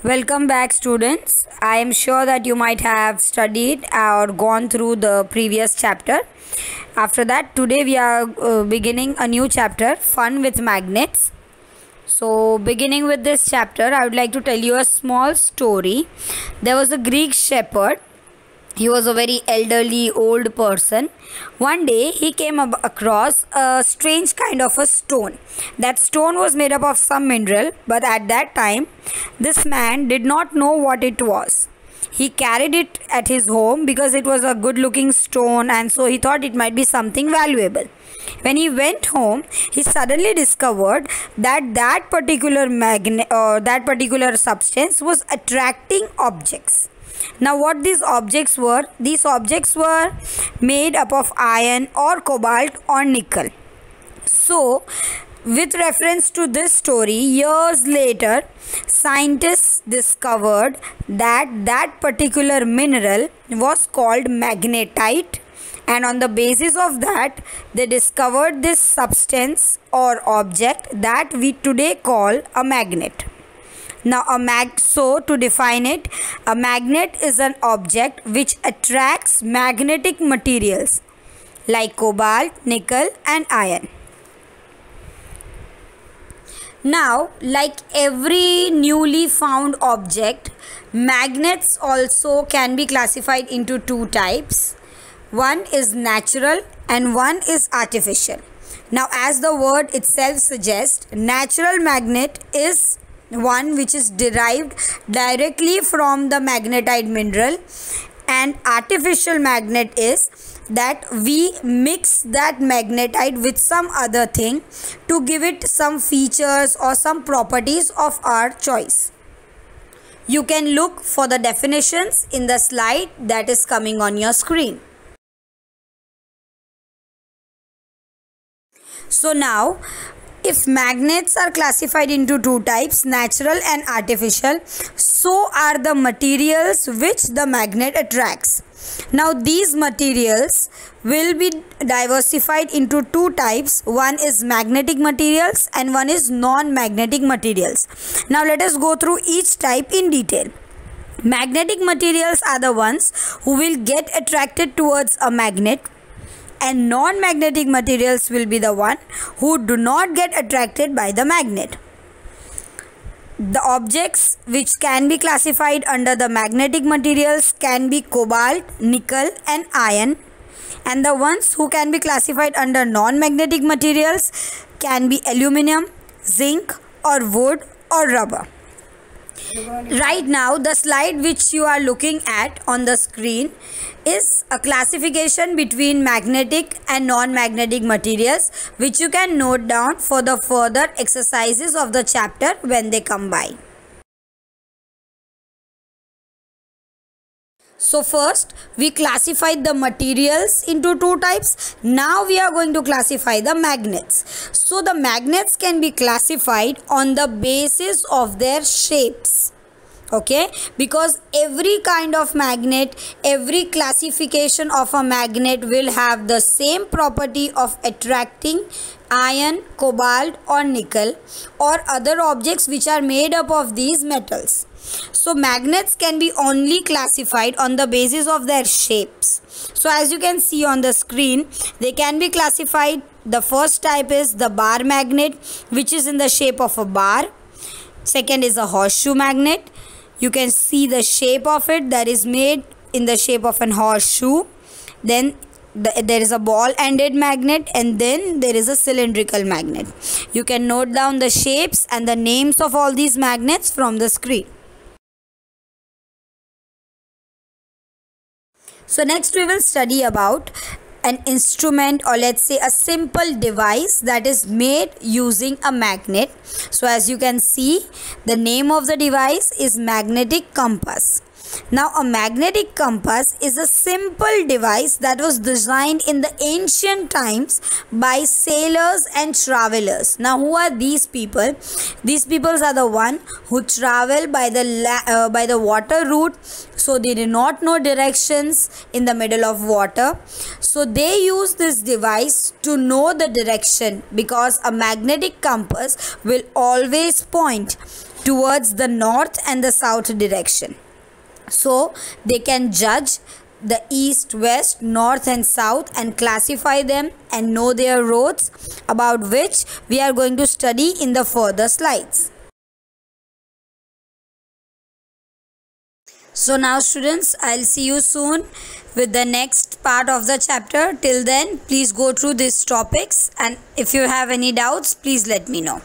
Welcome back, students. I am sure that you might have studied or gone through the previous chapter. After that, today we are beginning a new chapter, Fun with Magnets. So, beginning with this chapter, I would like to tell you a small story. There was a Greek shepherd. He was a very elderly old person. One day he came across a strange kind of a stone. That stone was made up of some mineral, but at that time this man did not know what it was. He carried it at his home because it was a good looking stone, and so he thought it might be something valuable. When he went home, he suddenly discovered that that particular substance was attracting objects. Now, what these objects were? These objects were made up of iron or cobalt or nickel. So, with reference to this story, years later, scientists discovered that that particular mineral was called magnetite, and on the basis of that, they discovered this substance or object that we today call a magnet. Now, so to define it, a magnet is an object which attracts magnetic materials like cobalt, nickel, and iron. Now, like every newly found object, magnets also can be classified into two types. One is natural and one is artificial. Now, as the word itself suggests, natural magnet is one which is derived directly from the magnetite mineral, and artificial magnet is that we mix that magnetite with some other thing to give it some features or some properties of our choice. You can look for the definitions in the slide that is coming on your screen. So now, if magnets are classified into two types, natural and artificial, so are the materials which the magnet attracts. Now, these materials will be diversified into two types. One is magnetic materials and one is non-magnetic materials. Now, let us go through each type in detail. Magnetic materials are the ones who will get attracted towards a magnet, and non-magnetic materials will be the one who do not get attracted by the magnet. The objects which can be classified under the magnetic materials can be cobalt, nickel, and iron, and the ones who can be classified under non-magnetic materials can be aluminum, zinc, or wood or rubber. Right now, the slide which you are looking at on the screen is a classification between magnetic and non-magnetic materials, which you can note down for the further exercises of the chapter when they come by. So first, we classified the materials into two types. Now we are going to classify the magnets. So the magnets can be classified on the basis of their shapes. Okay, because every kind of magnet, every classification of a magnet will have the same property of attracting iron, cobalt, or nickel, or other objects which are made up of these metals. So magnets can be only classified on the basis of their shapes. So as you can see on the screen, they can be classified. The first type is the bar magnet, which is in the shape of a bar. Second is a horseshoe magnet. You can see the shape of it, that is made in the shape of an horseshoe. Then there is a ball-ended magnet, and then there is a cylindrical magnet. You can note down the shapes and the names of all these magnets from the screen. So next we will study about an instrument, or let's say a simple device that is made using a magnet. So as you can see, the name of the device is magnetic compass. Now, a magnetic compass is a simple device that was designed in the ancient times by sailors and travelers. Now, who are these people? These people are the one who travel by the water route. So, they do not know directions in the middle of water. So, they use this device to know the direction, because a magnetic compass will always point towards the north and the south direction. So they can judge the east, west, north and south and classify them and know their roads, about which we are going to study in the further slides. So now students, I'll see you soon with the next part of the chapter. Till then, please go through these topics, and if you have any doubts, please let me know.